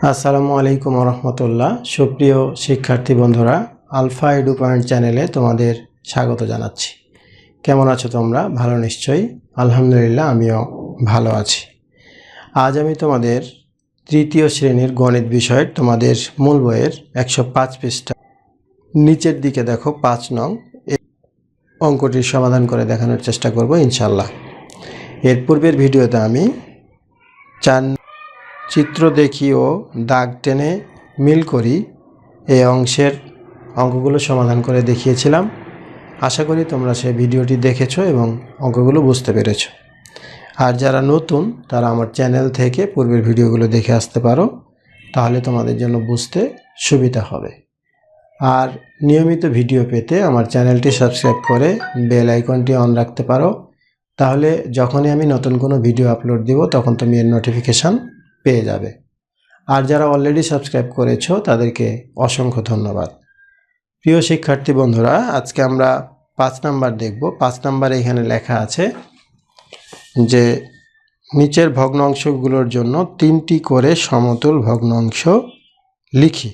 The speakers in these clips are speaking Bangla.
আসসালামু আলাইকুম রহমতুল্লাহ। সুপ্রিয় শিক্ষার্থী বন্ধুরা, আলফা এডু পয়েন্ট চ্যানেলে তোমাদের স্বাগত জানাচ্ছি। কেমন আছো তোমরা? ভালো নিশ্চয়ই। আলহামদুলিল্লাহ, আমিও ভালো আছি। আজ আমি তোমাদের তৃতীয় শ্রেণীর গণিত বিষয়ের তোমাদের মূল বইয়ের 105 পৃষ্ঠা নিচের দিকে দেখো 5 নং এই অঙ্কটির সমাধান করে দেখানোর চেষ্টা করব ইনশাল্লাহ। এর পূর্বের ভিডিওতে আমি 4 চিত্র দেখি ও দাগ টেনে মিল করি এই অংশের অঙ্কগুলো সমাধান করে দেখিয়েছিলাম। আশা করি তোমরা সেই ভিডিওটি দেখেছো এবং অঙ্কগুলো বুঝতে পেরেছো। আর যারা নতুন তারা আমার চ্যানেল থেকে পূর্বের ভিডিওগুলো দেখে আসতে পারো, তাহলে তোমাদের জন্য বুঝতে সুবিধা হবে। আর নিয়মিত ভিডিও পেতে আমার চ্যানেলটি সাবস্ক্রাইব করে বেল আইকনটি অন রাখতে পারো, তাহলে যখনই আমি নতুন কোনো ভিডিও আপলোড দিব তখন তুমি এর নোটিফিকেশান পেয়ে যাবে। আর যারা অলরেডি সাবস্ক্রাইব করেছো তাদেরকে অসংখ্য ধন্যবাদ। প্রিয় শিক্ষার্থী বন্ধুরা, আজকে আমরা 5 নাম্বার দেখব। 5 নাম্বারে এখানে লেখা আছে যে নিচের ভগ্নাংশগুলোর জন্য 3টি করে সমতুল ভগ্নাংশ লিখি।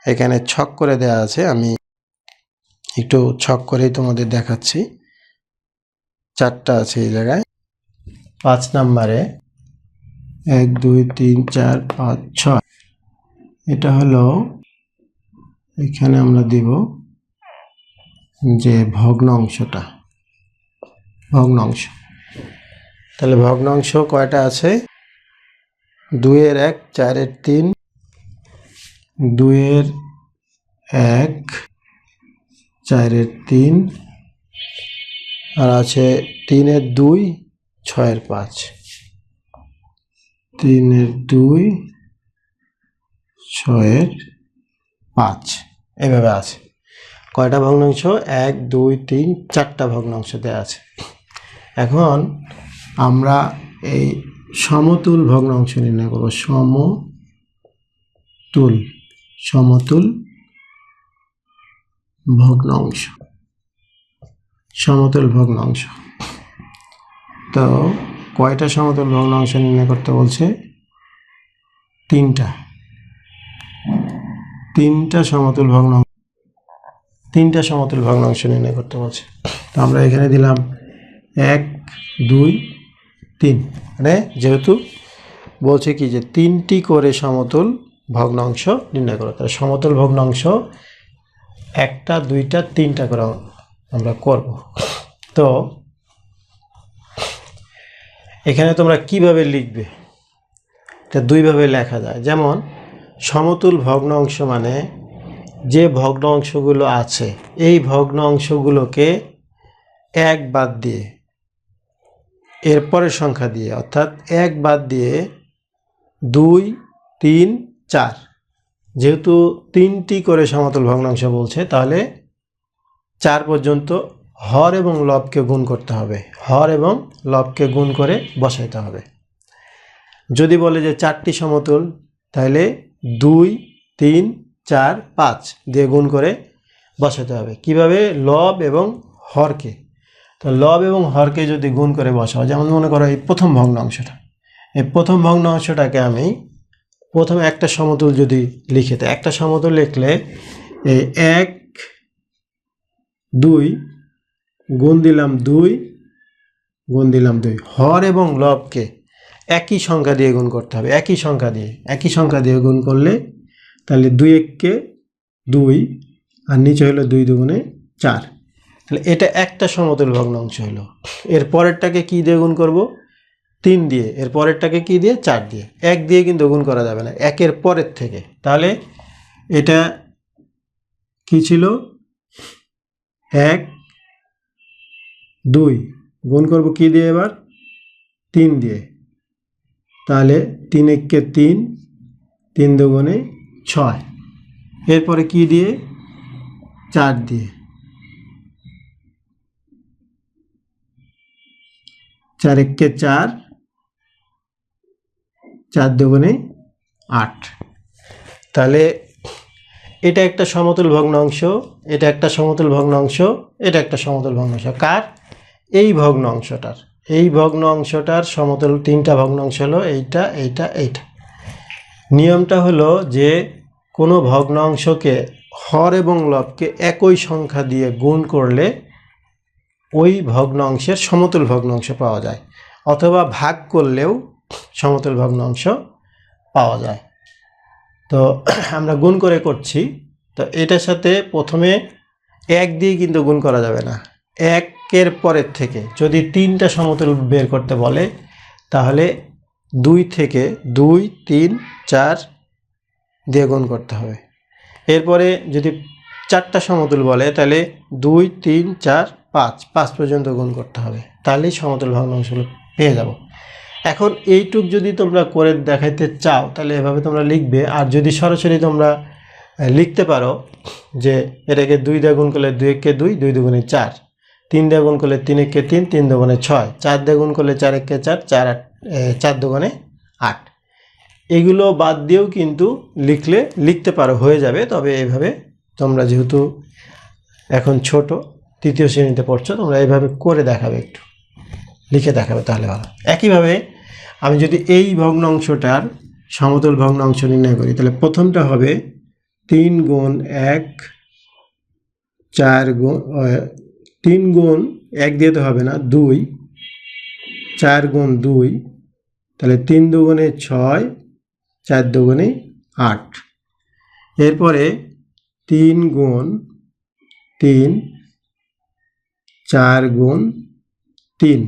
এখানে ছক করে দেয়া আছে, আমি একটু ছক করেই তোমাদের দেখাচ্ছি। 4টা আছে এই জায়গায়। 5 নাম্বারে 1 2 3 4 5 6, এটা হলো, এখানে আমরা দিব যে ভগ্নাংশটা, ভগ্নাংশ। তাহলে ভগ্নাংশ কয়টা আছে? 2 এর 1, 4 এর 3, 2 এর 1, 4 এর 3, আর আছে 3 এর 2, 6 এর 5, 3 এর 2, 6 এর 5, এভাবে আছে। কয়টা ভগ্নাংশ? 1 2 3 4টা ভগ্নাংশ দেওয়া আছে। এখন আমরা এই সমতুল ভগ্নাংশ নির্ণয় করব। সমতুল ভগ্নাংশ, সমতুল ভগ্নাংশ। তো কয়টা সমতুল ভগ্নাংশ নির্ণয় করতে বলছে? 3টা সমতুল ভগ্নাংশ, 3টা সমতুল ভগ্নাংশ নির্ণয় করতে বলছে। তো আমরা এখানে দিলাম 1 2 3, মানে যেহেতু বলছে কি যে 3টি করে সমতুল ভগ্নাংশ নির্ণয় করো, তাহলে সমতুল ভগ্নাংশ 1টা 2টা 3টা করে আমরা করব। তো এখানে তোমরা কিভাবে লিখবে? এটা দুইভাবে লেখা যায়। যেমন সমতুল ভগ্নাংশ মানে যে ভগ্নাংশগুলো আছে এই ভগ্নাংশগুলোকে 1 বাদ দিয়ে এরপরের সংখ্যা দিয়ে, অর্থাৎ 1 বাদ দিয়ে 2 3 4, যেহেতু 3টি করে সমতুল ভগ্নাংশ বলছে তাহলে 4 পর্যন্ত হর এবং লবকে গুণ করতে হবে, হর এবং লবকে গুণ করে বসাইতে হবে। যদি বলে যে 4টি সমতুল, তাহলে 2 3 4 5 দিয়ে গুণ করে বসাতে হবে। কিভাবে? লব এবং হরকে। তো লব এবং হরকে যদি গুণ করে বসাও, যেমন মনে করো এই প্রথম ভগ্নাংশটা, এই প্রথম ভগ্নাংশটাকে আমি প্রথমে একটা সমতুল যদি লিখে, তো একটা সমতুল লিখলে এই 1 2 গুণ দিলাম 2 গুণ দিলাম 2, হর এবং লবকে একই সংখ্যা দিয়ে গুণ করতে হবে, একই সংখ্যা দিয়ে গুণ করলে তাহলে 2 1 2, আর নিচে হলো 2 2 4, তাহলে এটা একটা সমতুল ভগ্নাংশ হলো। এর পরেরটাকে কি দিয়ে গুণ করব? 3 দিয়ে। এর পরেরটাকে কি দিয়ে? 4 দিয়ে। 1 দিয়ে কিন্তু গুণ করা যাবে না, 1-এর পরের থেকে। তাহলে এটা কি ছিল? 1 2 গুণ করব কি দিয়ে? এবার 3 দিয়ে। তাহলে 3 1 3, 3 2 6, এরপরে কি দিয়ে? 4 দিয়ে। 4 1 4, 4 2 8। তাহলে এটা একটা সমতুল ভগ্নাংশ, এটা একটা সমতুল ভগ্নাংশ, এটা একটা সমতুল ভগ্নাংশ। কার? এই ভগ্নাংশটার। এই ভগ্নাংশটার সমতুল 3টা ভগ্নাংশ হলো এইটা, এইটা, এইটা। নিয়মটা হলো যে কোনো ভগ্নাংশকে হর এবং লবকে একই সংখ্যা দিয়ে গুণ করলে ওই ভগ্নাংশের সমতুল ভগ্নাংশ পাওয়া যায়, অথবা ভাগ করলেও সমতুল ভগ্নাংশ পাওয়া যায়। তো আমরা গুণ করে করছি। তো এটার সাথে প্রথমে 1 দিয়ে কিন্তু গুণ করা যাবে না। 1-এর পরের থেকে যদি 3টা সমতুল বের করতে বলে তাহলে 2 থেকে 2, 3, 4 দিয়ে গুণ করতে হবে। এরপরে যদি 4টা সমতুল বলে তাহলে 2, 3, 4, 5 পর্যন্ত গুণ করতে হবে, তাহলেই সমতুল ভগ্নাংশগুলো পেয়ে যাব। এখন এইটুক যদি তোমরা করে দেখাইতে চাও তাহলে এভাবে তোমরা লিখবে। আর যদি সরাসরি তোমরা লিখতে পারো যে এটাকে 2 দিয়ে গুণ করলে 2 একে 2, 2 দুগুণে 4, 3 দিয়ে গুণ করলে 3 একে 3, 3 দুগুণে 6, 4 দিয়ে গুণ করলে 4 একে 4, 4 দুগুণে 8। এগুলো বাদ দিয়েও কিন্তু লিখতে পারো, হয়ে যাবে। তবে এইভাবে তোমরা যেহেতু এখন ছোট, 3য় শ্রেণীতে পড়ছো, তোমরা এইভাবে করে দেখাবে, একটু লিখে দেখাবে, তাহলে ভালো। একইভাবে আমি যদি এই ভগ্নাংশটার সমতুল ভগ্নাংশ নির্ণয় করি তাহলে প্রথমটা হবে 3 গুণ 1, 4 গুণ 3 গুণ 1 দিয়ে তো হবে না, 2, 4 গুণ 2, তাহলে 3 দুগুণে 6, 4 দুগুণে 8। এরপরে 3 গুণ 3, 4 গুণ 3,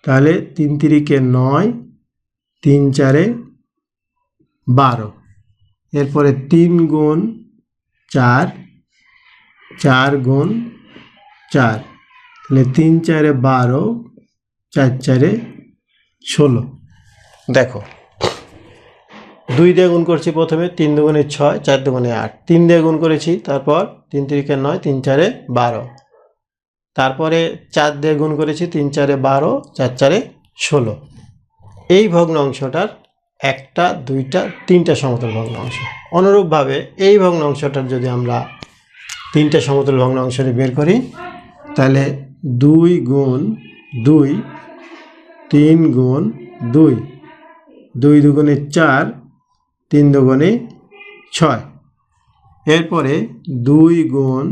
তাহলে 3 তিরিকে 9, 3 চারে 12। এরপরে 3 গুণ 4, 4 গুণ 4, তাহলে 3 চারে 12, 4 চারে 16। দেখো 2 দিয়ে গুণ করছি প্রথমে, 3 দুগুণে 6, 4 দুগুণে 8, 3 দিয়ে গুণ করেছি, তারপর 3 তিরিকে 9, 3 চারে 12, তারপরে 4 দিয়ে গুণ করেছি, 3 চারে 12, 4 চারে 16। এই ভগ্নাংশটার 1টা, 2টা, 3টা সমতুল ভগ্নাংশ। অনুরূপভাবে এই ভগ্নাংশটার যদি আমরা 3টা সমতুল ভগ্নাংশ বের করি তাহলে 2 গুণ 2, 3 গুণ 2, 2 দুগুণে 4, 3 দুগুণে 6। এরপরে 2 গুণ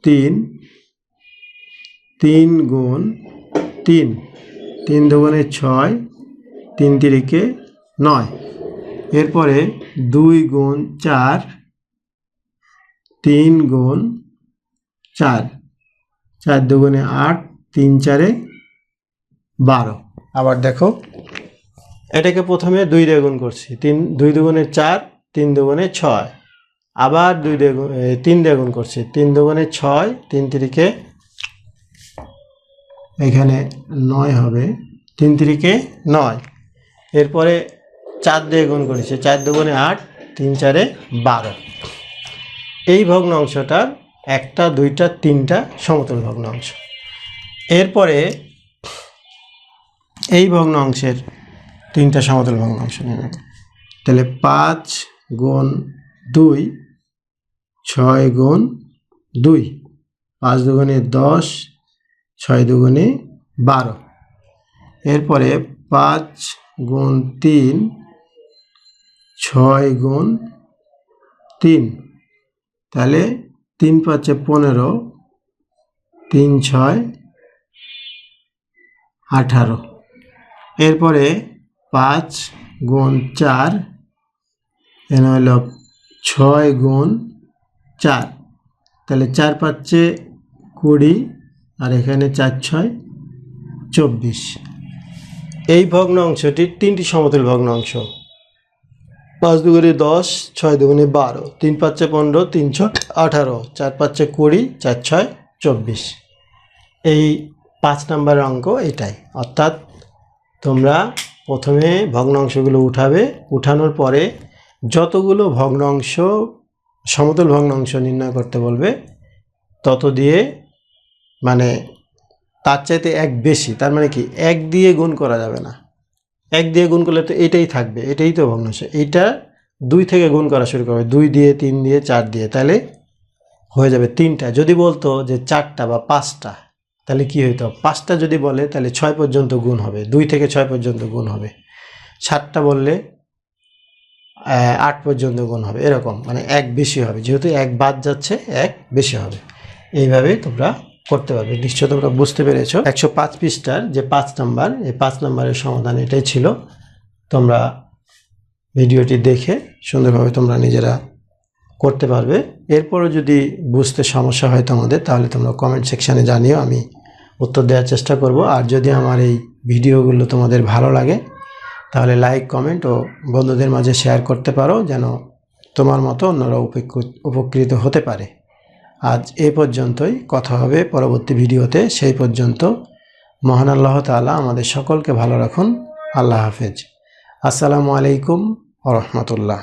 3, 3 গুণ 3, 3 দুগুণে 6, 3 তিরিকে 9। এরপরে 2 গুণ 4, 3 গুণ 4, 4 দুগুণে 8, 3 চারে 12। আবার দেখো এটাকে প্রথমে 2 দিয়ে গুণ করছি, 2 দুগুণে 4, 3 দুগুণে 6, আবার 3 দিয়ে গুণ করছি, 3 দুগুণে 6, 3 তিরিকে এখানে 9 হবে, 3 তিরিকে 9। এরপরে 4 দিয়ে গুণ করেছি, 4 দুগুণে 8, 3 চারে 12। এই ভগ্নাংশটার 1টা, 2টা, 3টা সমতুল ভগ্নাংশ। এরপরে এই ভগ্নাংশের 3টা সমতুল ভগ্নাংশ নেবে, তাহলে 5 গুণ 2, 6 গুণ 2, 5 দুগুণে 10, 6 দুগুণে 12। এরপরে 5 গুণ 3, 6 গুণ 3, তাহলে 3 5 15, 3 6 18। এরপরে 5 গুণ 4, এখানে হলো 6 গুণ 4, তাহলে 4 5 20, আর এখানে 4 6 24। এই ভগ্নাংশটির 3টি সমতুল ভগ্নাংশ, 5 দুগুণে 10, 6 দুগুণে 12, 3 5 15, 3 6 18, 4 5 20, 4 6 24। এই 5 নম্বর অঙ্ক এটাই। অর্থাৎ তোমরা প্রথমে ভগ্নাংশগুলো উঠাবে, উঠানোর পরে যতগুলো ভগ্নাংশ সমতুল ভগ্নাংশ নির্ণয় করতে বলবে তত দিয়ে, মানে তার চাইতে 1 বেশি, তার মানে কি 1 দিয়ে গুণ করা যাবে না। 1 দিয়ে গুণ করলে তো এটাই থাকবে, এটাই তো ভগ্নাংশ। এইটা 2 থেকে গুণ করা শুরু করবে, 2 দিয়ে, 3 দিয়ে, 4 দিয়ে, তাহলে হয়ে যাবে 3টা। যদি বলতো যে 4টা বা 5টা তাহলে কি হইতো, 5টা যদি বলে তাহলে 6 পর্যন্ত গুণ হবে, 2 থেকে 6 পর্যন্ত গুণ হবে। 7টা বললে 8 পর্যন্ত গুণ হবে, এরকম মানে 1 বেশি হবে, যেহেতু 1 বাদ যাচ্ছে 1 বেশি হবে। এইভাবেই তোমরা করতে পারবে। নিশ্চয় তোমরা বুঝতে পেরেছো। 105 পৃষ্ঠার যে 5 নাম্বার, এই 5 নাম্বারের সমাধান এটাই ছিল। তোমরা ভিডিওটি দেখে সুন্দরভাবে তোমরা নিজেরা করতে পারবে। এরপরও যদি বুঝতে সমস্যা হয় তোমাদের, তাহলে তোমরা কমেন্ট সেকশানে জানিও, আমি উত্তর দেওয়ার চেষ্টা করব। আর যদি আমার এই ভিডিওগুলো তোমাদের ভালো লাগে, তাহলে লাইক, কমেন্ট ও বন্ধুদের মাঝে শেয়ার করতে পারো, যেন তোমার মতো অন্যরা উপকৃত হতে পারে। আজ এ পর্যন্তই, কথা হবে পরবর্তী ভিডিওতে। সেই পর্যন্ত মহান আল্লাহ তাআলা আমাদের সকলকে ভালো রাখুন। আল্লাহ হাফেজ। আসসালামু আলাইকুম ওয়া রাহমাতুল্লাহ।